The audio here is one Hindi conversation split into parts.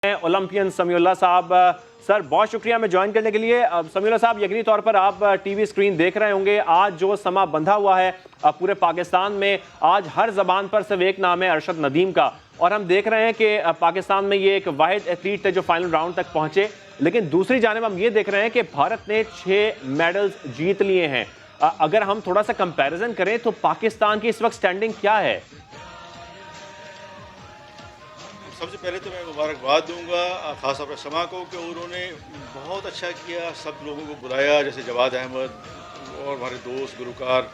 ओलंपियन समीउल्लाह साहब। सर बहुत शुक्रिया हमें ज्वाइन करने के लिए। समीउल्लाह साहब, यकीनी तौर पर आप टीवी स्क्रीन देख रहे होंगे, आज जो समा बंधा हुआ है पूरे पाकिस्तान में, आज हर जबान पर सिर्फ एक नाम है, अरशद नदीम का। और हम देख रहे हैं कि पाकिस्तान में ये एक वाहिद एथलीट थे जो फाइनल राउंड तक पहुंचे। लेकिन दूसरी जानिब हम ये देख रहे हैं कि भारत ने 6 मेडल्स जीत लिए हैं। अगर हम थोड़ा सा कंपैरिजन करें तो पाकिस्तान की इस वक्त स्टैंडिंग क्या है? सबसे पहले तो मैं मुबारकबाद दूंगा ख़ास तौर पर समा को कि उन्होंने बहुत अच्छा किया, सब लोगों को बुलाया, जैसे जवाद अहमद और हमारे दोस्त गुलकार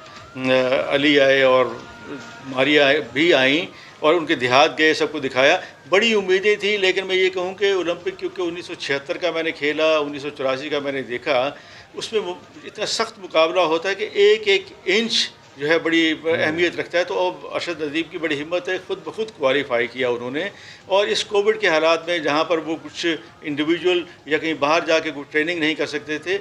अली आए और मारिया भी आई और उनके देहात गए, सबको दिखाया। बड़ी उम्मीदें थी, लेकिन मैं ये कहूँ कि ओलंपिक क्योंकि 1976 का मैंने खेला, 1984 का मैंने देखा, उसमें इतना सख्त मुकाबला होता है कि एक एक इंच जो है बड़ी अहमियत रखता है। तो अब अरशद नदीम की बड़ी हिम्मत है, ख़ुद ब खुद क्वालिफाई किया उन्होंने। और इस कोविड के हालात में जहाँ पर वो कुछ इंडिविजुअल या कहीं बाहर जाके कुछ ट्रेनिंग नहीं कर सकते थे,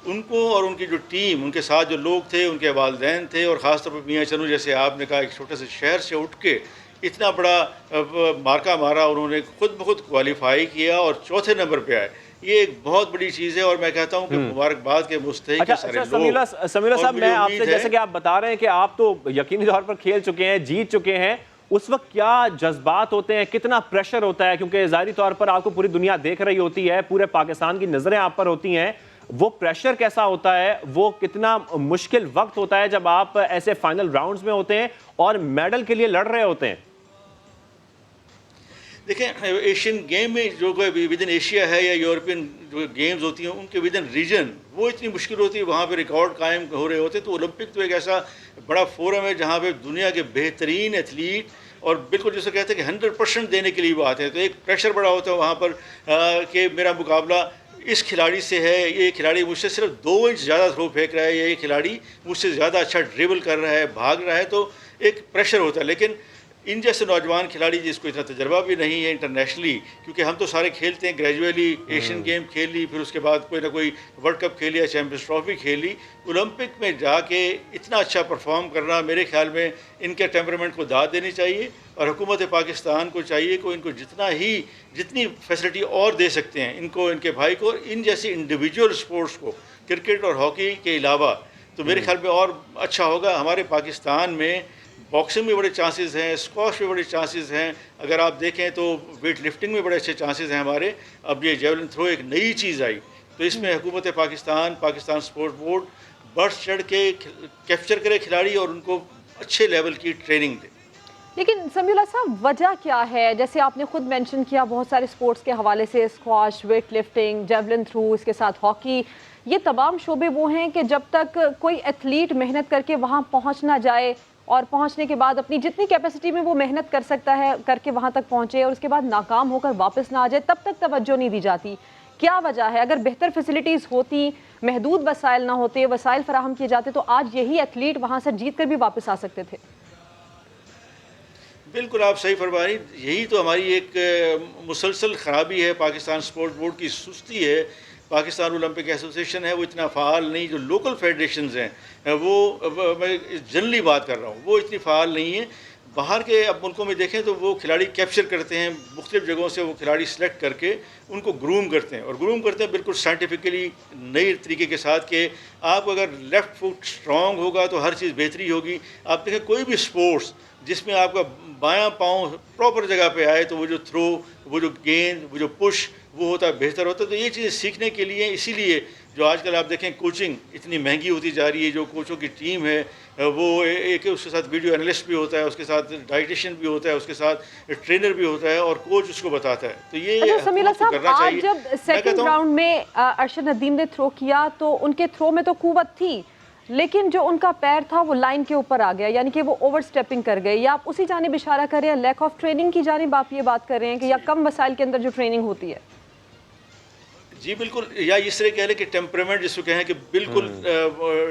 उनको और उनकी जो टीम, उनके साथ जो लोग थे, उनके वालिदैन थे, और ख़ास तौर पर मियाँ चनू जैसे आपने कहा एक छोटे से शहर से उठ के इतना बड़ा मार्का मारा, उन्होंने ख़ुद ब खुद क्वालिफाई किया और चौथे नंबर पर आए। ये एक बहुत बड़ी चीज़ है और मैं कहता हूँ कि मुबारकबाद के मुस्तहिक अच्छा, सारे लोग। समीउल्लाह साहब, मैं आपसे, जैसे कि आप बता रहे हैं कि आप तो यकीनी तौर पर खेल चुके हैं, जीत चुके हैं, उस वक्त क्या जज्बात होते हैं, कितना प्रेशर होता है? क्योंकि ज़ाहिरी तौर पर आपको पूरी दुनिया देख रही होती है, पूरे पाकिस्तान की नज़रें आप पर होती हैं, वो प्रेशर कैसा होता है? वो कितना मुश्किल वक्त होता है जब आप ऐसे फाइनल राउंड्स में होते हैं और मेडल के लिए लड़ रहे होते हैं? देखें, एशियन गेम में जो विद इन एशिया है या यूरोपियन जो गेम्स होती हैं, उनके विद इन रीजन वो इतनी मुश्किल होती है, वहाँ पे रिकॉर्ड कायम हो रहे होते हैं। तो ओलंपिक तो एक ऐसा बड़ा फोरम है जहाँ पे दुनिया के बेहतरीन एथलीट और बिल्कुल जैसे कहते हैं कि 100% देने के लिए वो आते हैं। तो एक प्रेशर बड़ा होता है वहाँ पर कि मेरा मुकाबला इस खिलाड़ी से है, ये खिलाड़ी मुझसे सिर्फ 2 इंच ज़्यादा थ्रो फेंक रहा है, या ये खिलाड़ी मुझसे ज़्यादा अच्छा ड्रिबल कर रहा है, भाग रहा है। तो एक प्रेशर होता है। लेकिन इन जैसे नौजवान खिलाड़ी जिसको इतना तजर्बा भी नहीं है इंटरनेशनली, क्योंकि हम तो सारे खेलते हैं ग्रेजुअली, एशियन गेम खेल ली, फिर उसके बाद कोई ना कोई वर्ल्ड कप खेल लिया, चैम्पियंस ट्रॉफी खेल ली, ओलंपिक में जाके इतना अच्छा परफॉर्म करना, मेरे ख्याल में इनके टेम्परामेंट को दाद देनी चाहिए। और हुकूमत पाकिस्तान को चाहिए कि इनको जितनी फैसिलिटी और दे सकते हैं इनको, इनके भाई को, इन जैसे इंडिविजुअल स्पोर्ट्स को, क्रिकेट और हॉकी के अलावा, तो मेरे ख्याल में और अच्छा होगा। हमारे पाकिस्तान में बॉक्सिंग में बड़े चांसेस हैं, स्क्वॉश में बड़े चांसेस हैं, अगर आप देखें तो वेट लिफ्टिंग में बड़े अच्छे चांसेस हैं हमारे। अब ये जेवलिन थ्रो एक नई चीज़ आई, तो इसमें हुकूमत पाकिस्तान, पाकिस्तान स्पोर्ट्स बोर्ड बढ़ चढ़ के कैप्चर करे खिलाड़ी और उनको अच्छे लेवल की ट्रेनिंग दे। लेकिन समीउल्लाह साहब, वजह क्या है? जैसे आपने खुद मेंशन किया बहुत सारे स्पोर्ट्स के हवाले से, squash, weight lifting, javelin throw, इसके साथ हॉकी, ये तमाम शोबे वो हैं कि जब तक कोई एथलीट मेहनत करके वहाँ पहुँच ना जाए और पहुंचने के बाद अपनी जितनी कैपेसिटी में वो मेहनत कर सकता है करके वहां तक पहुंचे और उसके बाद नाकाम होकर वापस ना आ जाए, तब तक तवज्जो नहीं दी जाती। क्या वजह है? अगर बेहतर फैसिलिटीज़ होती, महदूद वसाइल ना होते, वसाइल फराहम किए जाते, तो आज यही एथलीट वहां से जीत कर भी वापस आ सकते थे। बिल्कुल आप सही फरमा रही। यही तो हमारी एक मुसलसल ख़राबी है, पाकिस्तान स्पोर्ट्स बोर्ड की सुस्ती है। पाकिस्तान ओलंपिक एसोसिएशन है वो इतना फ़ाल नहीं, जो लोकल फेडरेशंस हैं वो, मैं जनरली बात कर रहा हूँ, वो इतनी फ़ाल नहीं है। बाहर के अब मुल्कों में देखें तो वो खिलाड़ी कैप्चर करते हैं, मुख्तलिफ़ जगहों से वो खिलाड़ी सेलेक्ट करके उनको ग्रूम करते हैं, और ग्रूम करते हैं बिल्कुल साइंटिफिकली नए तरीके के साथ कि आप अगर लेफ़्ट फुट स्ट्रॉन्ग होगा तो हर चीज़ बेहतरी होगी। आप देखें कोई भी स्पोर्ट्स जिसमें आपका बायां पाँव प्रॉपर जगह पे आए तो वो जो थ्रो, वो जो गेंद, वो जो पुश, वो होता है, बेहतर होता है। तो ये चीज़ें सीखने के लिए, इसीलिए जो आजकल आप देखें कोचिंग इतनी महंगी होती जा रही है, जो कोचों की टीम है वो एक उसके साथ वीडियो एनालिस्ट भी होता है, उसके साथ डाइटिशियन भी होता है, उसके साथ ट्रेनर भी होता है और कोच उसको बताता है। तो ये अच्छा समीउल्लाह साहब, करना आज चाहिए। जब सेकंड राउंड में अरशद नदीम ने थ्रो किया तो उनके थ्रो में तो कुव्वत थी, लेकिन जो उनका पैर था वो लाइन के ऊपर आ गया, यानी कि वो ओवर स्टेपिंग कर गए। या आप उसी जानिब इशारा कर रहे हैं, लैक ऑफ ट्रेनिंग की जानिब आप ये बात कर रहे हैं कि या कम वसाइल के अंदर जो ट्रेनिंग होती है? जी बिल्कुल, या इस तरह कह लें कि टेम्परामेंट जिसको कहें कि बिल्कुल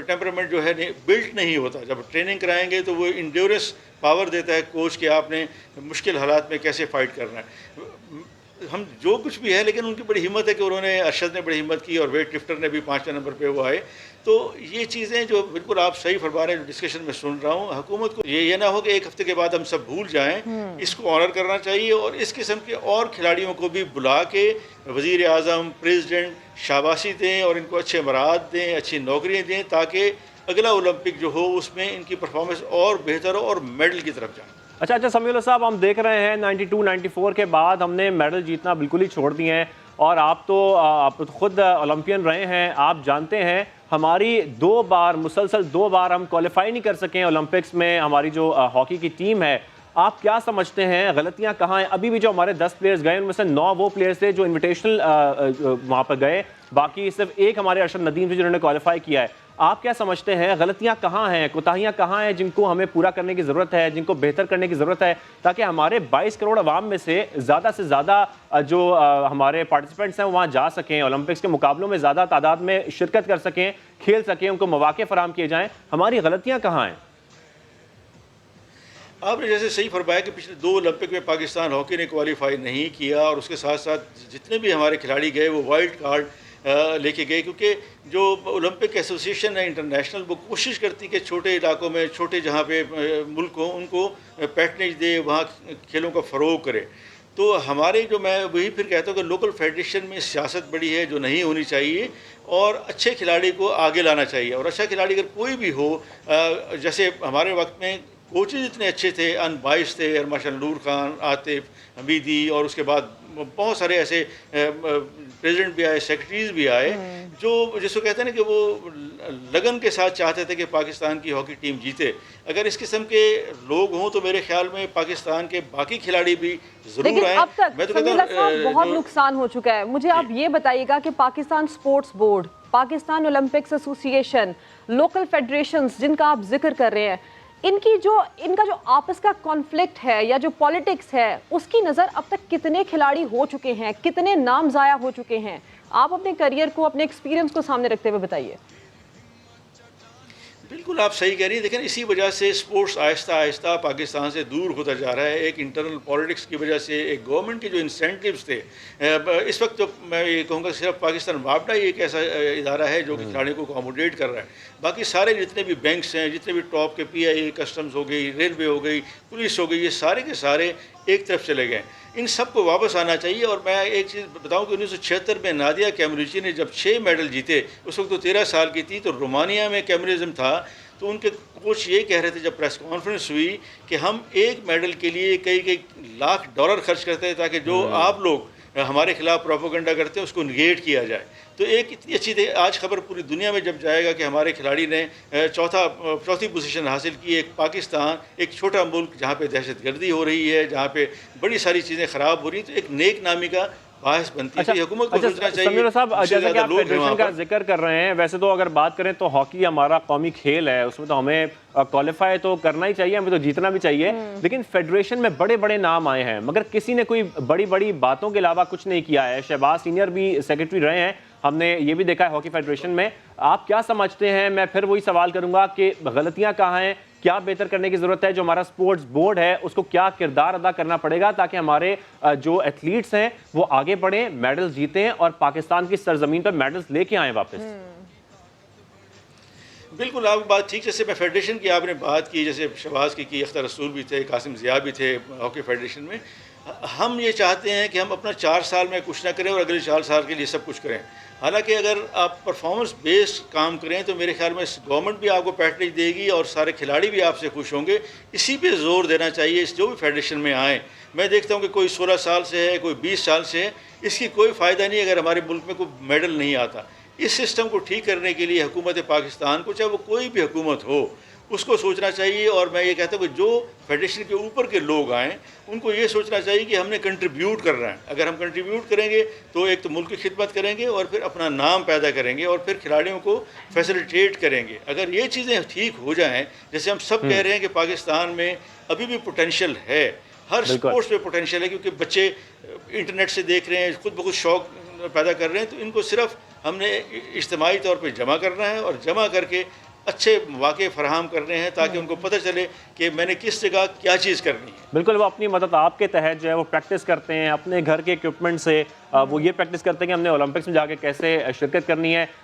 टेम्परामेंट जो है बिल्ट नहीं होता। जब ट्रेनिंग कराएंगे तो वो इंड्योरेंस पावर देता है कोच कि आपने मुश्किल हालात में कैसे फ़ाइट करना है। हम जो कुछ भी है, लेकिन उनकी बड़ी हिम्मत है कि उन्होंने, अरशद ने बड़ी हिम्मत की और वेट लिफ्टर ने भी 5वें नंबर पे वो आए। तो ये चीज़ें जो बिल्कुल आप सही फरमा रहे हैं, डिस्कशन में सुन रहा हूँ, हुकूमत को ये ना हो कि एक हफ्ते के बाद हम सब भूल जाएं। इसको ऑनर करना चाहिए और इस किस्म के और खिलाड़ियों को भी बुला के वज़ीर आज़म, प्रेसिडेंट शाबाशी दें और इनको अच्छे मराद दें, अच्छी नौकरियाँ दें, ताकि अगला ओलंपिक जो हो उसमें इनकी परफॉर्मेंस और बेहतर हो और मेडल की तरफ जाए। अच्छा समीउल्लाह साहब, हम देख रहे हैं 92 94 के बाद हमने मेडल जीतना बिल्कुल ही छोड़ दिए हैं, और आप तो खुद ओलंपियन रहे हैं, आप जानते हैं हमारी 2 बार मुसलसल 2 बार हम क्वालिफाई नहीं कर सके ओलंपिक्स में। हमारी जो हॉकी की टीम है, आप क्या समझते हैं गलतियां कहाँ हैं? अभी भी जो हमारे 10 प्लेयर्स गए उनमें से 9 वो प्लेयर्स थे जो इन्विटेशनल वहाँ पर गए, बाकी सिर्फ एक हमारे अरशद नदीम थे जिन्होंने क्वालिफाई किया है। आप क्या समझते हैं गलतियां कहाँ हैं, कोताहियां कहाँ हैं जिनको हमें पूरा करने की ज़रूरत है, जिनको बेहतर करने की ज़रूरत है, ताकि हमारे 22 करोड़ अवाम में से ज़्यादा जो हमारे पार्टिसिपेंट्स हैं वहाँ जा सकें, ओलंपिक्स के मुकाबलों में ज़्यादा तादाद में शिरकत कर सकें, खेल सकें, उनको मौके फराहम किए जाएँ। हमारी गलतियाँ कहाँ हैं? आपने जैसे सही फरमाया कि पिछले 2 ओलंपिक में पाकिस्तान हॉकी ने क्वालिफाई नहीं किया, और उसके साथ साथ जितने भी हमारे खिलाड़ी गए वो वाइल्ड कार्ड लेके गए, क्योंकि जो ओलंपिक एसोसिएशन है इंटरनेशनल, वो कोशिश करती कि छोटे इलाकों में, छोटे जहाँ पे मुल्क हो, उनको पैटर्नेज दे, वहाँ खेलों का फ़रोग करे। तो हमारे जो, मैं वही फिर कहता हूँ कि लोकल फेडरेशन में सियासत बड़ी है जो नहीं होनी चाहिए, और अच्छे खिलाड़ी को आगे लाना चाहिए। और अच्छा खिलाड़ी अगर कोई भी हो, जैसे हमारे वक्त में कोचेज इतने अच्छे थे, अनबाइस थे, अरमाशान नूर खान, आतिफ हमीदी, और उसके बाद बहुत सारे ऐसे प्रेसिडेंट भी आए, सेक्रेटरीज भी आए, जो जिसको कहते हैं ना कि वो लगन के साथ चाहते थे कि पाकिस्तान की हॉकी टीम जीते। अगर इस किस्म के लोग हों तो मेरे ख्याल में पाकिस्तान के बाकी खिलाड़ी भी जरूर आए। अब तक समीउल्लाह साहब बहुत नुकसान हो चुका है। मुझे आप ये बताइएगा कि Pakistan sports board, Pakistan Olympics association, local federations जिनका आप जिक्र कर रहे हैं, इनका जो आपस का कॉन्फ्लिक्ट है या जो पॉलिटिक्स है, उसकी नज़र अब तक कितने खिलाड़ी हो चुके हैं, कितने नाम ज़ाया हो चुके हैं? आप अपने करियर को, अपने एक्सपीरियंस को सामने रखते हुए बताइए। बिल्कुल आप सही कह रही हैं, लेकिन इसी वजह से स्पोर्ट्स आहिस्ता आहिस्ता पाकिस्तान से दूर होता जा रहा है। एक इंटरनल पॉलिटिक्स की वजह से, एक गवर्नमेंट के जो इंसेंटिव्स थे, इस वक्त तो मैं ये कहूँगा सिर्फ पाकिस्तान वापडा ही एक ऐसा इदारा है जो कि खिलाड़ियों को अकोमोडेट कर रहा है। बाकी सारे जितने भी बैंक्स हैं, जितने भी टॉप के PIA, कस्टम्स हो गई, रेलवे हो गई, पुलिस हो गई, ये सारे के सारे एक तरफ चले गए। इन सब को वापस आना चाहिए। और मैं एक चीज़ बताऊं कि 1976 में नादिया कैमरूची ने जब 6 मेडल जीते, उस वक्त तो 13 साल की थी, तो रोमानिया में कम्युनिज्म था, तो उनके कोच ये कह रहे थे जब प्रेस कॉन्फ्रेंस हुई कि हम एक मेडल के लिए कई लाख डॉलर खर्च करते हैं ताकि जो आप लोग हमारे खिलाफ प्रोपोगंडा करते हैं उसको निगेट किया जाए। तो एक इतनी अच्छी थी, आज खबर पूरी दुनिया में जब जाएगा कि हमारे खिलाड़ी ने चौथी पोजीशन हासिल की। एक पाकिस्तान, एक छोटा मुल्क जहाँ पे दहशतगर्दी हो रही है, जहाँ पे बड़ी सारी चीज़ें ख़राब हो रही, तो एक नेक नामी का बायस बनती है। हुकूमत को सोचना चाहिए। समीउल्लाह साहब, जैसे कि आप फेडरेशन का जिक्र कर रहे हैं, वैसे तो अगर बात करें तो हॉकी हमारा कौमी खेल है, उसमें तो हमें क्वालिफाई तो करना ही चाहिए, हमें तो जीतना भी चाहिए। लेकिन फेडरेशन में बड़े बड़े नाम आए हैं, मगर किसी ने कोई बड़ी बड़ी बातों के अलावा कुछ नहीं किया है। शहबाज सीनियर भी सेक्रेटरी रहे हैं, हमने ये भी देखा है हॉकी फेडरेशन में। आप क्या समझते हैं, मैं फिर वही सवाल करूंगा कि गलतियां कहाँ हैं, क्या बेहतर करने की जरूरत है? जो हमारा स्पोर्ट्स बोर्ड है उसको क्या किरदार अदा करना पड़ेगा ताकि हमारे जो एथलीट्स हैं वो आगे बढ़ें, मेडल जीतें और पाकिस्तान की सरजमीन पर मेडल्स लेके आए वापस? बिल्कुल आपकी बात ठीक। जैसे मैं फेडरेशन की आपने बात की, जैसे शहबाज की अख्तर रसूल भी थे, कासिम ज़िया भी थे हॉकी फेडरेशन में। हम ये चाहते हैं कि हम अपना 4 साल में कुछ ना करें और अगले 4 साल के लिए सब कुछ करें। हालांकि अगर आप परफॉर्मेंस बेस्ड काम करें तो मेरे ख्याल में गवर्नमेंट भी आपको पैकेज देगी और सारे खिलाड़ी भी आपसे खुश होंगे। इसी पे जोर देना चाहिए जो भी फेडरेशन में आए। मैं देखता हूँ कि कोई 16 साल से है, कोई 20 साल से है, इसकी कोई फ़ायदा नहीं अगर हमारे मुल्क में कोई मेडल नहीं आता। इस सिस्टम को ठीक करने के लिए हुकूमत पाकिस्तान को, चाहे वो कोई भी हुकूमत हो, उसको सोचना चाहिए। और मैं ये कहता हूँ कि जो फेडरेशन के ऊपर के लोग आएँ उनको ये सोचना चाहिए कि हमने कंट्रीब्यूट करना है। अगर हम कंट्रीब्यूट करेंगे तो एक तो मुल्क की खिदमत करेंगे और फिर अपना नाम पैदा करेंगे और फिर खिलाड़ियों को फैसिलिटेट करेंगे। अगर ये चीज़ें ठीक हो जाएँ, जैसे हम सब कह रहे हैं कि पाकिस्तान में अभी भी पोटेंशियल है, हर स्पोर्ट्स में पोटेंशियल है, क्योंकि बच्चे इंटरनेट से देख रहे हैं, खुद ब खुद शौक़ पैदा कर रहे हैं, तो इनको सिर्फ हमने इज्तिमाई तौर पे जमा करना है और जमा करके अच्छे मौके फराहम कर रहे हैं ताकि उनको पता चले कि मैंने किस जगह क्या चीज़ करनी है। बिल्कुल, वो अपनी मदद आपके तहत जो है वो प्रैक्टिस करते हैं अपने घर के इक्विपमेंट से। वो ये प्रैक्टिस करते हैं कि हमने ओलंपिक्स में जाके कैसे शिरकत करनी है।